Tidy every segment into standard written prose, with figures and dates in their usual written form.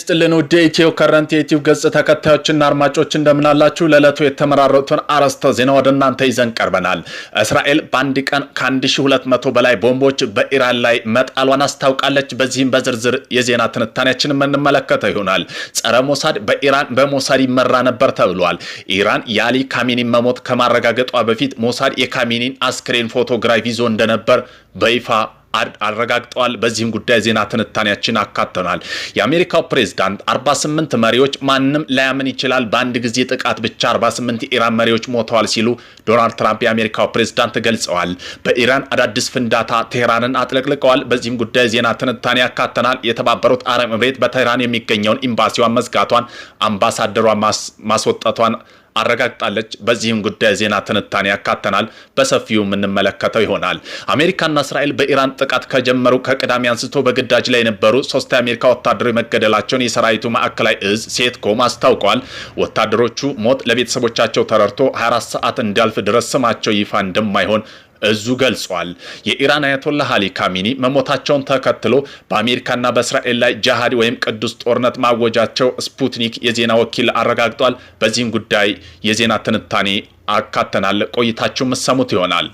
ይስጥልን ውድ ኢትዮ ከረንት የዩቲዩብ ገጽ ተከታዮችና አድማጮች እንደምናላችሁ ለዕለቱ የተመራረጡን አርዕስተ ዜና ወደ እናንተ ይዘን ቀርበናል። እስራኤል በአንድ ቀን ከ1200 በላይ ቦምቦች በኢራን ላይ መጣሏን አስታውቃለች። በዚህም በዝርዝር የዜና ትንታኔያችንን የምንመለከተው ይሆናል። ጸረ ሞሳድ በኢራን በሞሳድ ይመራ ነበር ተብሏል። ኢራን የአሊ ካሚኒ መሞት ከማረጋገጧ በፊት ሞሳድ የካሚኒን አስክሬን ፎቶግራፍ ይዞ እንደነበር በይፋ አረጋግጠዋል። በዚህም ጉዳይ ዜና ትንታኔያችን አካተናል። የአሜሪካው ፕሬዝዳንት 48 መሪዎች ማንንም ላያምን ይችላል፣ በአንድ ጊዜ ጥቃት ብቻ 48 የኢራን መሪዎች ሞተዋል ሲሉ ዶናልድ ትራምፕ የአሜሪካው ፕሬዝዳንት ገልጸዋል። በኢራን አዳዲስ ፍንዳታ ቴህራንን አጥለቅልቀዋል። በዚህም ጉዳይ ዜና ትንታኔ ያካተናል። የተባበሩት አረብ ኤምሬት በቴህራን የሚገኘውን ኤምባሲዋን መዝጋቷን፣ አምባሳደሯን ማስወጣቷን አረጋግጣለች። በዚህም ጉዳይ ዜና ትንታኔ ያካተናል። በሰፊው የምንመለከተው ይሆናል። አሜሪካና እስራኤል በኢራን ጥቃት ከጀመሩ ከቅዳሜ አንስቶ በግዳጅ ላይ የነበሩ 3 የአሜሪካ ወታደሮች መገደላቸውን የሰራዊቱ ማዕከላዊ እዝ ሴትኮም አስታውቋል። ወታደሮቹ ሞት ለቤተሰቦቻቸው ተረድቶ 24 ሰዓት እንዲያልፍ ድረስ ስማቸው ይፋ እንደማይሆን እዙ ገልጿል። የኢራን አያቶላህ አሊ ካሚኒ መሞታቸውን ተከትሎ በአሜሪካና በእስራኤል ላይ ጂሃድ ወይም ቅዱስ ጦርነት ማወጃቸው ስፑትኒክ የዜና ወኪል አረጋግጧል። በዚህም ጉዳይ የዜና ትንታኔ አካተናል። ቆይታችሁ መሰሙት ይሆናል።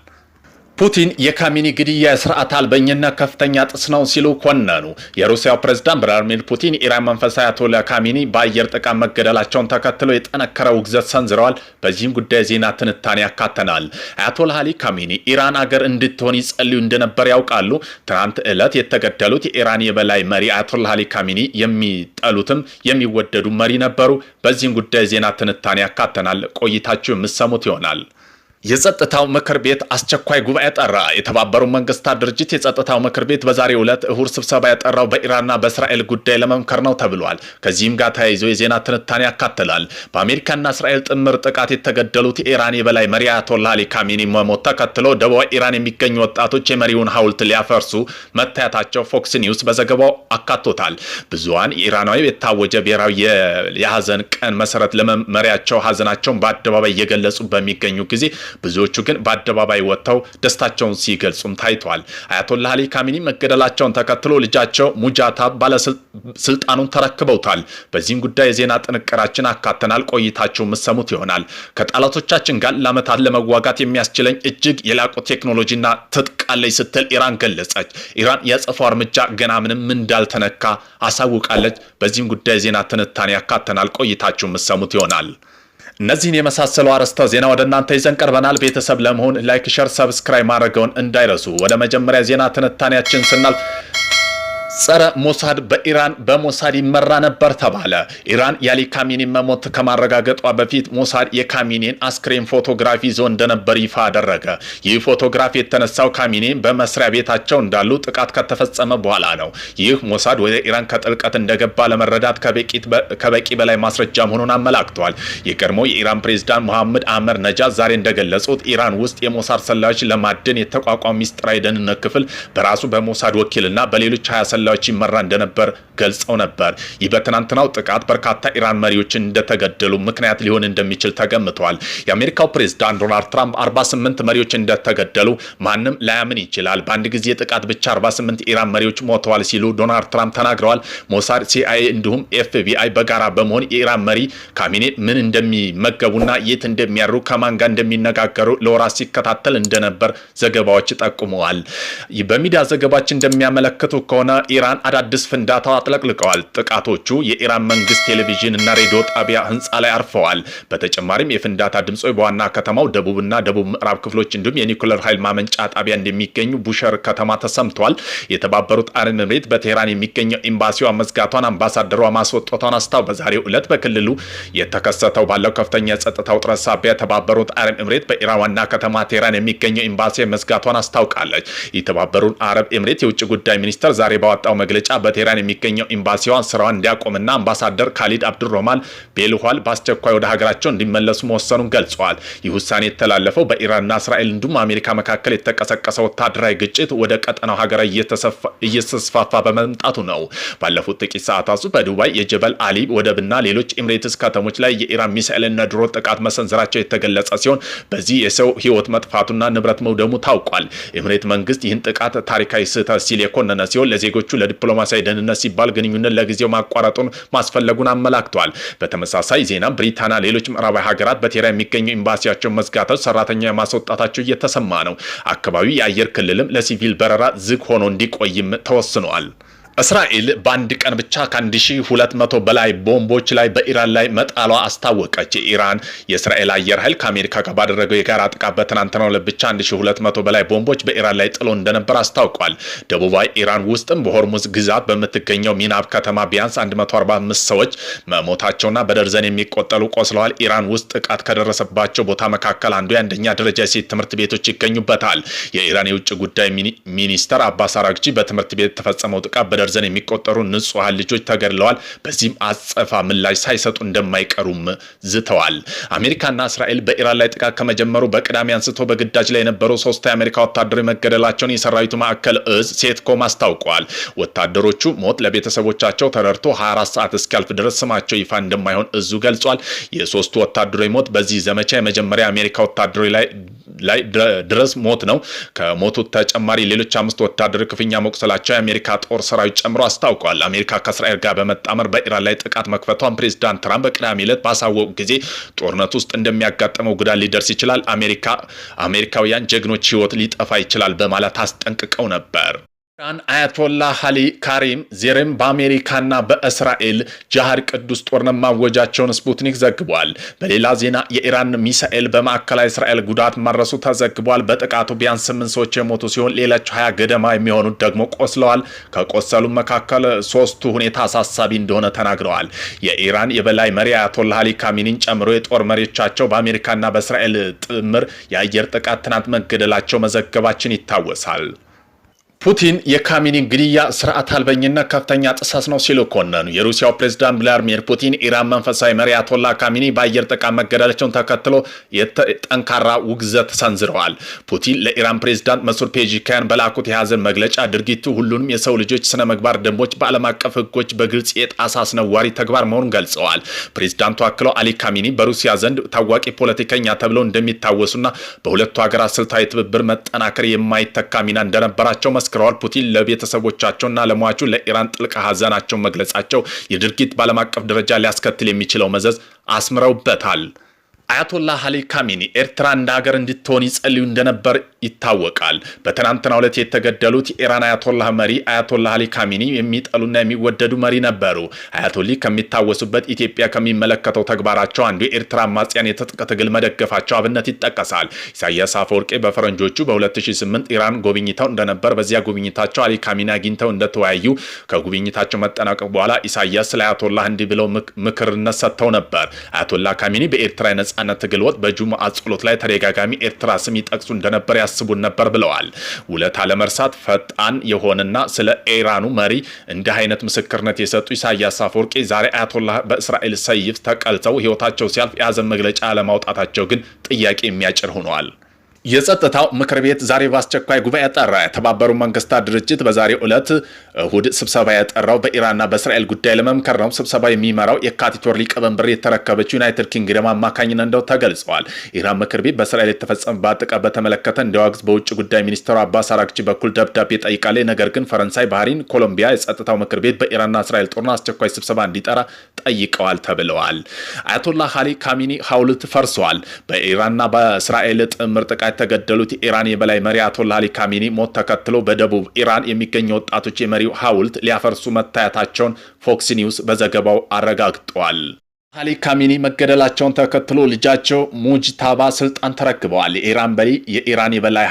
ፑቲን የካሚኒ ግድያ የስርዓት አልበኝነት ከፍተኛ ጥስ ነው ሲሉ ኮነኑ። የሩሲያው ፕሬዝዳንት ቭላድሚር ፑቲን ኢራን መንፈሳዊ አያቶላህ ካሚኒ በአየር ጥቃት መገደላቸውን ተከትሎ የጠነከረ ውግዘት ሰንዝረዋል። በዚህም ጉዳይ ዜና ትንታኔ ያካተናል። አያቶላህ አሊ ካሚኒ ኢራን አገር እንድትሆን ይጸልዩ እንደነበር ያውቃሉ። ትናንት ዕለት የተገደሉት የኢራን የበላይ መሪ አያቶላህ አሊ ካሚኒ የሚጠሉትም የሚወደዱ መሪ ነበሩ። በዚህም ጉዳይ ዜና ትንታኔ ያካተናል። ቆይታችሁ የምትሰሙት ይሆናል። የጸጥታው ምክር ቤት አስቸኳይ ጉባኤ ጠራ። የተባበሩት መንግስታት ድርጅት የጸጥታው ምክር ቤት በዛሬው ዕለት እሁድ ስብሰባ ያጠራው በኢራንና በእስራኤል ጉዳይ ለመምከር ነው ተብሏል። ከዚህም ጋር ተያይዞ የዜና ትንታኔ ያካትላል። በአሜሪካና እስራኤል ጥምር ጥቃት የተገደሉት የኢራን የበላይ መሪ አያቶላህ አሊ ካሚኒ መሞት ተከትሎ ደቡብ ኢራን የሚገኙ ወጣቶች የመሪውን ሐውልት ሊያፈርሱ መታየታቸው ፎክስ ኒውስ በዘገባው አካቶታል። ብዙሃን የኢራናዊ የታወጀ ብሔራዊ የሐዘን ቀን መሰረት ለመሪያቸው ሐዘናቸውን በአደባባይ እየገለጹ በሚገኙ ጊዜ ብዙዎቹ ግን በአደባባይ ወጥተው ደስታቸውን ሲገልጹም ታይቷል። አያቶላህ አሊ ካሚኒ መገደላቸውን ተከትሎ ልጃቸው ሙጃታብ ባለስልጣኑን ተረክበውታል። በዚህም ጉዳይ የዜና ጥንቅራችን አካተናል። ቆይታቸው መሰሙት ይሆናል። ከጠላቶቻችን ጋር ለዓመታት ለመዋጋት የሚያስችለኝ እጅግ የላቁ ቴክኖሎጂና ትጥቅ አለኝ ስትል ኢራን ገለጸች። ኢራን የአጸፋው እርምጃ ገና ምንም እንዳልተነካ አሳውቃለች። በዚህም ጉዳይ ዜና ትንታኔ ያካተናል። ቆይታቸው መሰሙት ይሆናል። እነዚህን የመሳሰሉ አርዕስተ ዜና ወደ እናንተ ይዘን ቀርበናል። ቤተሰብ ለመሆን ላይክ፣ ሼር፣ ሰብስክራይብ ማድረግዎን እንዳይረሱ። ወደ መጀመሪያ ዜና ትንታኔያችን ስናልፍ ጸረ ሞሳድ በኢራን በሞሳድ ይመራ ነበር ተባለ። ኢራን የአሊ ካሚኒ መሞት ከማረጋገጧ በፊት ሞሳድ የካሚኒን አስክሬን ፎቶግራፍ ይዞ እንደነበር ይፋ አደረገ። ይህ ፎቶግራፍ የተነሳው ካሚኒ በመስሪያ ቤታቸው እንዳሉ ጥቃት ከተፈጸመ በኋላ ነው። ይህ ሞሳድ ወደ ኢራን ከጥልቀት እንደገባ ለመረዳት ከበቂ በላይ ማስረጃ መሆኑን አመላክቷል። የቀድሞ የኢራን ፕሬዝዳንት መሐመድ አህመድ ነጃድ ዛሬ እንደገለጹት ኢራን ውስጥ የሞሳድ ሰላዮች ለማደን የተቋቋመ ሚስጥራዊ ደህንነት ክፍል በራሱ በሞሳድ ወኪልና በሌሎች 20 ሰላዮች ይመራ እንደነበር ገልጸው ነበር። ይህ በትናንትናው ጥቃት በርካታ ኢራን መሪዎች እንደተገደሉ ምክንያት ሊሆን እንደሚችል ተገምቷል። የአሜሪካው ፕሬዝዳንት ዶናልድ ትራምፕ 48 መሪዎች እንደተገደሉ ማንም ላያምን ይችላል፣ በአንድ ጊዜ ጥቃት ብቻ 48 ኢራን መሪዎች ሞተዋል ሲሉ ዶናልድ ትራምፕ ተናግረዋል። ሞሳድ፣ ሲአይኤ እንዲሁም ኤፍቢአይ በጋራ በመሆን የኢራን መሪ ካሚኒ ምን እንደሚመገቡና የት እንደሚያሩ ከማን ጋር እንደሚነጋገሩ ለወራት ሲከታተል እንደነበር ዘገባዎች ጠቁመዋል። በሚዲያ ዘገባዎች እንደሚያመለክቱ ከሆነ ኢራን አዳዲስ ፍንዳታ አጥለቅልቀዋል። ጥቃቶቹ የኢራን መንግስት ቴሌቪዥን እና ሬዲዮ ጣቢያ ህንፃ ላይ አርፈዋል። በተጨማሪም የፍንዳታ ድምጾች በዋና ከተማው ደቡብና ደቡብ ምዕራብ ክፍሎች እንዲሁም የኒውክሌር ኃይል ማመንጫ ጣቢያ እንደሚገኙ ቡሸር ከተማ ተሰምቷል። የተባበሩት አረብ ኤምሬት በቴህራን የሚገኘው ኤምባሲዋ መዝጋቷን፣ አምባሳደሯ ማስወጣቷን በዛሬው ዕለት በክልሉ የተከሰተው ባለው ከፍተኛ የጸጥታ ውጥረት ሳቢያ የተባበሩት አረብ ኤምሬት በኢራን ዋና ከተማ ቴህራን የሚገኘው ኤምባሲ መዝጋቷን አስታውቃለች። የተባበሩት አረብ ኤምሬት የውጭ ጉዳይ ሚኒስተር ዛሬ ባወጣው መግለጫ በቴህራን የሚገኘው ኤምባሲዋን ስራዋን እንዲያቆምና አምባሳደር ካሊድ አብዱልሮማን ቤልኋል በአስቸኳይ ወደ ሀገራቸው እንዲመለሱ መወሰኑን ገልጸዋል። ይህ ውሳኔ የተላለፈው በኢራንና እስራኤል እንዲሁም አሜሪካ መካከል የተቀሰቀሰው ወታደራዊ ግጭት ወደ ቀጠናው ሀገራዊ እየተስፋፋ በመምጣቱ ነው። ባለፉት ጥቂት ሰዓታት በዱባይ የጀበል አሊ ወደብና ሌሎች ኤምሬትስ ከተሞች ላይ የኢራን ሚሳኤልና ድሮን ጥቃት መሰንዘራቸው የተገለጸ ሲሆን በዚህ የሰው ህይወት መጥፋቱና ንብረት መውደሙ ታውቋል። ኤምሬት መንግስት ይህን ጥቃት ታሪካዊ ስህተት ሲል የኮነነ ሲሆን ለዜጎቹ ለዲፕሎማሲያዊ ደህንነት ሲባል ግንኙነት ለጊዜው ማቋረጡን ማስፈለጉን አመላክቷል። በተመሳሳይ ዜና ብሪታንያ ሌሎች ምዕራባዊ ሀገራት በቴህራን የሚገኙ ኤምባሲያቸውን መዝጋታቸው ሰራተኛ የማስወጣታቸው እየተሰማ ነው። አካባቢው የአየር ክልልም ለሲቪል በረራ ዝግ ሆኖ እንዲቆይም ተወስኗል። እስራኤል በአንድ ቀን ብቻ ከ1200 በላይ ቦምቦች ላይ በኢራን ላይ መጣሏ አስታወቀች። ኢራን የእስራኤል አየር ኃይል ከአሜሪካ ጋር ባደረገው የጋራ ጥቃት በትናንትናው ዕለት ብቻ 1200 በላይ ቦምቦች በኢራን ላይ ጥሎ እንደነበር አስታውቋል። ደቡባዊ ኢራን ውስጥም በሆርሙዝ ግዛት በምትገኘው ሚናብ ከተማ ቢያንስ 145 ሰዎች መሞታቸውና በደርዘን የሚቆጠሩ ቆስለዋል። ኢራን ውስጥ ጥቃት ከደረሰባቸው ቦታ መካከል አንዱ የአንደኛ ደረጃ የሴት ትምህርት ቤቶች ይገኙበታል። የኢራን የውጭ ጉዳይ ሚኒስተር አባስ አራግቺ በትምህርት ቤት የተፈጸመው ጥቃት ዘን የሚቆጠሩ ንጹሃን ልጆች ተገድለዋል። በዚህም አጸፋ ምላሽ ሳይሰጡ እንደማይቀሩም ዝተዋል። አሜሪካና እስራኤል በኢራን ላይ ጥቃት ከመጀመሩ በቅዳሜ አንስቶ በግዳጅ ላይ የነበሩ 3 የአሜሪካ ወታደሮች መገደላቸውን የሰራዊቱ ማዕከል እዝ ሴትኮም አስታውቋል። ወታደሮቹ ሞት ለቤተሰቦቻቸው ተረድቶ 24 ሰዓት እስኪያልፍ ድረስ ስማቸው ይፋ እንደማይሆን እዙ ገልጿል። የሶስቱ ወታደሮች ሞት በዚህ ዘመቻ የመጀመሪያ የአሜሪካ ወታደሮች ላይ ድረስ ሞት ነው። ከሞቱት ተጨማሪ ሌሎች 5 ወታደሮች ክፉኛ መቁሰላቸው የአሜሪካ ጦር ሰራዊት ጨምሮ አስታውቋል። አሜሪካ ከእስራኤል ጋር በመጣመር በኢራን ላይ ጥቃት መክፈቷን ፕሬዝዳንት ትራምፕ በቅዳሜ ዕለት ባሳወቁ ጊዜ ጦርነት ውስጥ እንደሚያጋጥመው ጉዳት ሊደርስ ይችላል፣ አሜሪካውያን ጀግኖች ህይወት ሊጠፋ ይችላል በማለት አስጠንቅቀው ነበር። ኢራን አያቶላህ አሊ ካሪም ዜሬም በአሜሪካና በእስራኤል ጃሃድ ቅዱስ ጦርነት ማወጃቸውን ስፑትኒክ ዘግቧል። በሌላ ዜና የኢራን ሚሳኤል በማዕከላዊ እስራኤል ጉዳት ማድረሱ ተዘግቧል። በጥቃቱ ቢያንስ 8 ሰዎች የሞቱ ሲሆን ሌሎች 20 ገደማ የሚሆኑት ደግሞ ቆስለዋል። ከቆሰሉ መካከል 3ቱ ሁኔታ አሳሳቢ እንደሆነ ተናግረዋል። የኢራን የበላይ መሪ አያቶላህ አሊ ካሚኒን ጨምሮ የጦር መሪዎቻቸው በአሜሪካና በእስራኤል ጥምር የአየር ጥቃት ትናንት መገደላቸው መዘገባችን ይታወሳል። ፑቲን የካሚኒን ግድያ ስርዓት አልበኝነት ከፍተኛ ጥሰት ነው ሲሉ ኮነኑ። የሩሲያው ፕሬዝዳንት ቭላዲሚር ፑቲን ኢራን መንፈሳዊ መሪ አያቶላህ ካሚኒ በአየር ጥቃት መገደላቸውን ተከትሎ ጠንካራ ውግዘት ሰንዝረዋል። ፑቲን ለኢራን ፕሬዝዳንት መሱድ ፔጂካያን በላኩት የሐዘን መግለጫ ድርጊቱ ሁሉንም የሰው ልጆች ስነ ምግባር ደንቦች በዓለም አቀፍ ሕጎች በግልጽ የጣሰ አስነዋሪ ተግባር መሆኑን ገልጸዋል። ፕሬዝዳንቱ አክለው አሊ ካሚኒ በሩሲያ ዘንድ ታዋቂ ፖለቲከኛ ተብለው እንደሚታወሱና በሁለቱ ሀገራት ስልታዊ ትብብር መጠናከር የማይተካ ሚና እንደነበራቸው መስክረዋል። ፑቲን ለቤተሰቦቻቸውና ለሟቹ ለኢራን ጥልቅ ሐዘናቸውን መግለጻቸው የድርጊት በዓለም አቀፍ ደረጃ ሊያስከትል የሚችለው መዘዝ አስምረውበታል። አያቶላህ አሊ ካሚኒ ኤርትራ እንደ ሀገር እንድትሆን ይጸልዩ እንደነበር ይታወቃል። በትናንትናው ዕለት የተገደሉት የኢራን አያቶላህ መሪ አያቶላህ አሊ ካሚኒ የሚጠሉና የሚወደዱ መሪ ነበሩ። አያቶላህ ከሚታወሱበት ኢትዮጵያ ከሚመለከተው ተግባራቸው አንዱ የኤርትራ አማጽያን የትጥቅ ትግል መደገፋቸው አብነት ይጠቀሳል። ኢሳያስ አፈወርቂ በፈረንጆቹ በ2008 ኢራን ጎብኝተው እንደነበር፣ በዚያ ጉብኝታቸው አሊ ካሚኒ አግኝተው እንደተወያዩ ከጉብኝታቸው መጠናቀቅ በኋላ ኢሳያስ ስለ አያቶላህ እንዲህ ብለው ምክርነት ሰጥተው ነበር። አያቶላህ ካሚኒ በኤርትራ ነጻነት ትግል ወቅት በጁምዓ ጸሎት ላይ ተደጋጋሚ ኤርትራ ስም ይጠቅሱ እንደነበር ያስቡን ነበር ብለዋል። ውለታ ለመርሳት ፈጣን የሆነና ስለ ኢራኑ መሪ እንዲህ አይነት ምስክርነት የሰጡ ኢሳያስ አፈወርቂ ዛሬ አያቶላህ በእስራኤል ሰይፍ ተቀልተው ህይወታቸው ሲያልፍ የሐዘን መግለጫ ለማውጣታቸው ግን ጥያቄ የሚያጭር ሆነዋል። የጸጥታው ምክር ቤት ዛሬ በአስቸኳይ ጉባኤ ጠራ። የተባበሩት መንግስታት ድርጅት በዛሬው ዕለት እሁድ ስብሰባ ያጠራው በኢራንና በእስራኤል ጉዳይ ለመምከር ነው። ስብሰባ የሚመራው የካቲት ወር ሊቀመንበር የተረከበችው ዩናይትድ ኪንግደም አማካኝነት እንደው ተገልጸዋል። ኢራን ምክር ቤት በእስራኤል የተፈጸመባት ጥቃት በተመለከተ እንዲያወግዝ በውጭ ጉዳይ ሚኒስትሩ አባስ አራግቺ በኩል ደብዳቤ ጠይቃለች። ነገር ግን ፈረንሳይ፣ ባህሪን፣ ኮሎምቢያ የጸጥታው ምክር ቤት በኢራንና እስራኤል ጦርነት አስቸኳይ ስብሰባ እንዲጠራ ጠይቀዋል ተብለዋል። አያቶላህ አሊ ካሚኒ ሐውልት ፈርሰዋል። በኢራንና በእስራኤል ጥምር ጥቃት ተገደሉት የኢራን የበላይ መሪ አያቶላህ አሊ ካሚኒ ሞት ተከትሎ በደቡብ ኢራን የሚገኙ ወጣቶች የመሪው ሐውልት ሊያፈርሱ መታየታቸውን ፎክስ ኒውስ በዘገባው አረጋግጧል። አሊ ካሚኒ መገደላቸውን ተከትሎ ልጃቸው ሙጅታባ ስልጣን ተረክበዋል። የኢራን የበላይ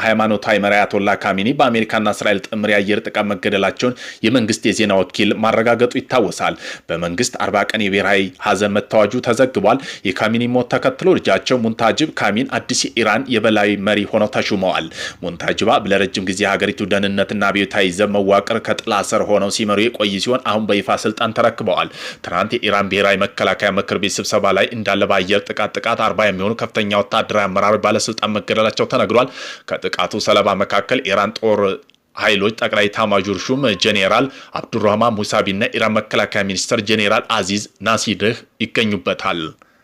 ሃይማኖታዊ መሪ አያቶላህ ካሚኒ በአሜሪካና እስራኤል ጥምር የአየር ጥቃት መገደላቸውን የመንግስት የዜና ወኪል ማረጋገጡ ይታወሳል። በመንግስት 40 ቀን የብሔራዊ ሐዘን መታወጁ ተዘግቧል። የካሚኒ ሞት ተከትሎ ልጃቸው ሙንታጅብ ካሚን አዲስ የኢራን የበላይ መሪ ሆነው ተሹመዋል። ሙንታጅባ ለረጅም ጊዜ ሀገሪቱ ደህንነትና አብዮታዊ ዘብ መዋቅር ከጥላ ስር ሆነው ሲመሩ የቆዩ ሲሆን አሁን በይፋ ስልጣን ተረክበዋል። ትናንት የኢራን ብሔራዊ መከላከያ ምክር ቤት ስብሰባ ላይ እንዳለ በአየር ጥቃት 40 የሚሆኑ ከፍተኛ ወታደራዊ አመራሮች ባለስልጣን መገደላቸው ተነግሯል። ከጥቃቱ ሰለባ መካከል ኢራን ጦር ኃይሎች ጠቅላይ ኤታማዦር ሹም ጄኔራል አብዱራህማን ሙሳቢና ኢራን መከላከያ ሚኒስትር ጄኔራል አዚዝ ናሲርህ ይገኙበታል።